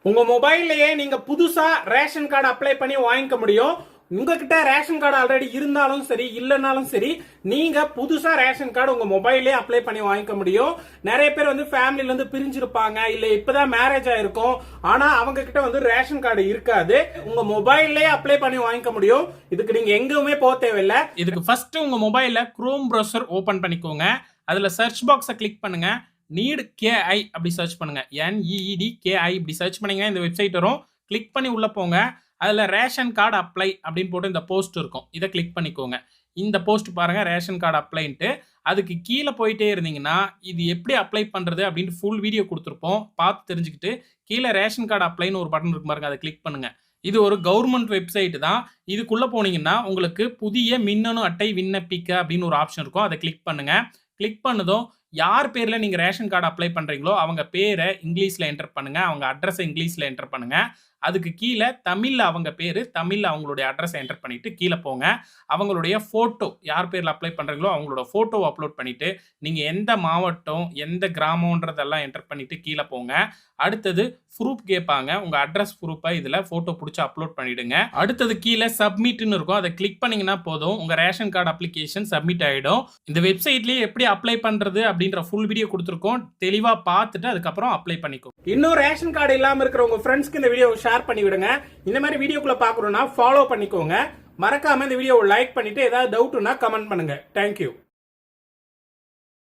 உங்க மொபைல்லயே நீங்க புதுசா ரேஷன் கார்டு அப்ளை பண்ணி வாங்கிக்க முடியும். உங்ககிட்ட ரேஷன் கார்டு ஆல்ரெடி இருந்தாலும் சரி இல்லைனாலும் சரி நீங்க புதுசா ரேஷன் கார்டு உங்க மொபைல்லே அப்ளை பண்ணி வாங்கிக்க முடியும். நிறைய பேர் வந்து ஃபேமிலில இருந்து பிரிஞ்சிருப்பாங்க, இல்ல இப்பதான் மேரேஜ் ஆயிருக்கும், ஆனா அவங்க கிட்ட வந்து ரேஷன் கார்டு இருக்காது. உங்க மொபைல்லே அப்ளை பண்ணி வாங்கிக்க முடியும். இதுக்கு நீங்க எங்குமே போக தேவையில்லை. இதுக்கு ஃபர்ஸ்ட் உங்க மொபைல்ல குரோம் ப்ரௌசர் ஓபன் பண்ணிக்கோங்க. அதுல சர்ச் பாக்ஸை கிளிக் பண்ணுங்க. நீட் கேஐ அப்படி சர்ச் பண்ணுங்க. NEED KI இப்படி சர்ச் பண்ணீங்கன்னா இந்த வெப்சைட் வரும். கிளிக் பண்ணி உள்ள போங்க. அதில் ரேஷன் கார்டு அப்ளை அப்படின்னு போட்டு இந்த போஸ்ட் இருக்கும். இதை கிளிக் பண்ணிக்கோங்க. இந்த போஸ்ட் பாருங்க, ரேஷன் கார்டு அப்ளைன்ட்டு. அதுக்கு கீழே போயிட்டே இருந்தீங்கன்னா இது எப்படி அப்ளை பண்ணுறது அப்படின்னு ஃபுல் வீடியோ கொடுத்துருப்போம். பார்த்து தெரிஞ்சுக்கிட்டு கீழே ரேஷன் கார்டு அப்ளைன்னு ஒரு பட்டன் இருக்கு பாருங்க, அதை கிளிக் பண்ணுங்க. இது ஒரு கவர்மெண்ட் வெப்சைட் தான். இதுக்குள்ளே போனீங்கன்னா உங்களுக்கு புதிய மின்னணு அட்டை விண்ணப்பிக்க அப்படின்னு ஒரு ஆப்ஷன் இருக்கும். அதை கிளிக் பண்ணுங்க. கிளிக் பண்ணதும் யார் பேர்ல நீங்க ரேஷன் கார்டு அப்ளை பண்றீங்களோ அவங்க பேரை இங்கிலீஷ்ல என்டர் பண்ணுங்க. அவங்க அட்ரஸ் இங்கிலீஷ்ல என்டர் பண்ணுங்க. அதுக்கு கீழே தமிழ்ல அவங்க பேரு, தமிழ்ல அவங்களுடைய அட்ரஸ் என்டர் பண்ணிட்டு கீழே போங்க. அவங்களுடைய போட்டோ, யார் பேர்ல அப்ளை பண்றீங்களோ அவங்களோட போட்டோ அப்லோட் பண்ணிட்டு நீங்க எந்த மாவட்டம் எந்த கிராமம்ன்றதெல்லாம் என்டர் பண்ணிட்டு கீழே போங்க. அடுத்தது ப்ரூஃப் கேட்பாங்க. உங்க அட்ரஸ் ப்ரூஃபை இதுல போட்டோ பிடிச்சி அப்லோட் பண்ணிடுங்க. அடுத்தது கீழே சப்மிட்னு இருக்கும். அதை கிளிக் பண்ணீங்கன்னா போதும், உங்க ரேஷன் கார்டு அப்ளிகேஷன் சப்மிட் ஆயிடும். இந்த வெப்சைட்லயே எப்படி அப்ளை பண்றது அப்படின்ற ஃபுல் வீடியோ கொடுத்துருக்கோம். தெளிவா பார்த்துட்டு அதுக்கப்புறம் அப்ளை பண்ணிக்கோ. இன்னும் ரேஷன் கார்டு இல்லாம இருக்கிற உங்க ஃப்ரெண்ட்ஸ்க்கு இந்த வீடியோ ஷேர் பண்ணி விடுங்க. இந்த மாதிரி வீடியோக்குள்ள பார்க்கணும்னா ஃபாலோ பண்ணிக்கோங்க. மறக்காம இந்த வீடியோவை லைக் பண்ணிட்டு ஏதாவது டவுட்னா கமெண்ட் பண்ணுங்க. தேங்க்யூ.